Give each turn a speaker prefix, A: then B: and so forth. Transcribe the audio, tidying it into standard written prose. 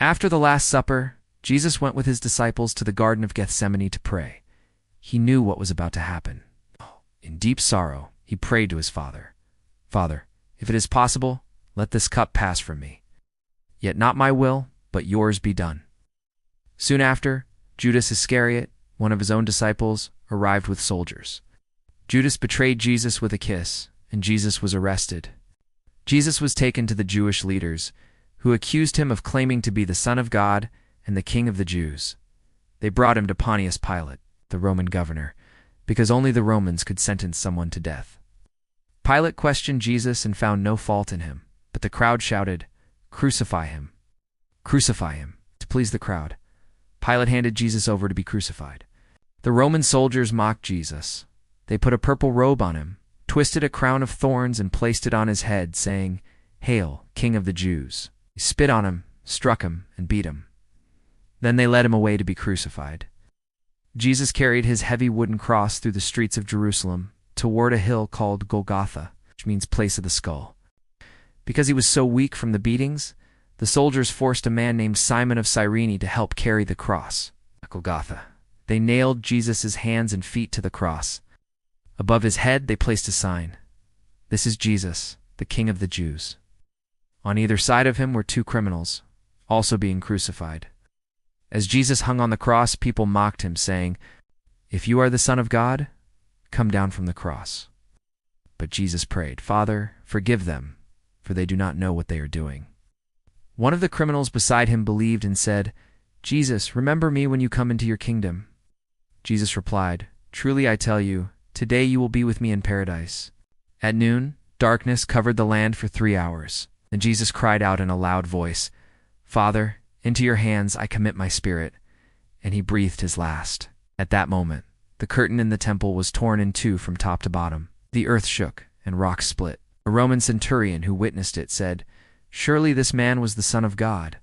A: After the Last Supper, Jesus went with his disciples to the Garden of Gethsemane to pray. He knew what was about to happen. In deep sorrow, he prayed to his Father, "Father, if it is possible, let this cup pass from me. Yet not my will, but yours be done." Soon after, Judas Iscariot, one of his own disciples, arrived with soldiers. Judas betrayed Jesus with a kiss, and Jesus was arrested. Jesus was taken to the Jewish leaders, who accused him of claiming to be the Son of God and the King of the Jews. They brought him to Pontius Pilate, the Roman governor, because only the Romans could sentence someone to death. Pilate questioned Jesus and found no fault in him, but the crowd shouted, "Crucify him! Crucify him!" To please the crowd, Pilate handed Jesus over to be crucified. The Roman soldiers mocked Jesus. They put a purple robe on him, twisted a crown of thorns and placed it on his head, saying, "Hail, King of the Jews!" They spit on him, struck him, and beat him. Then they led him away to be crucified. Jesus carried his heavy wooden cross through the streets of Jerusalem toward a hill called Golgotha, which means place of the skull. Because he was so weak from the beatings, the soldiers forced a man named Simon of Cyrene to help carry the cross at Golgotha. They nailed Jesus' hands and feet to the cross. Above his head they placed a sign, "This is Jesus, the King of the Jews." On either side of him were two criminals, also being crucified. As Jesus hung on the cross, people mocked him, saying, "If you are the Son of God, come down from the cross." But Jesus prayed, "Father, forgive them, for they do not know what they are doing." One of the criminals beside him believed and said, "Jesus, remember me when you come into your kingdom." Jesus replied, "Truly I tell you, today you will be with me in paradise." At noon, darkness covered the land for 3 hours. Then Jesus cried out in a loud voice, "Father, into your hands I commit my spirit." And he breathed his last. At that moment, the curtain in the temple was torn in two from top to bottom. The earth shook and rocks split. A Roman centurion who witnessed it said, "Surely this man was the Son of God."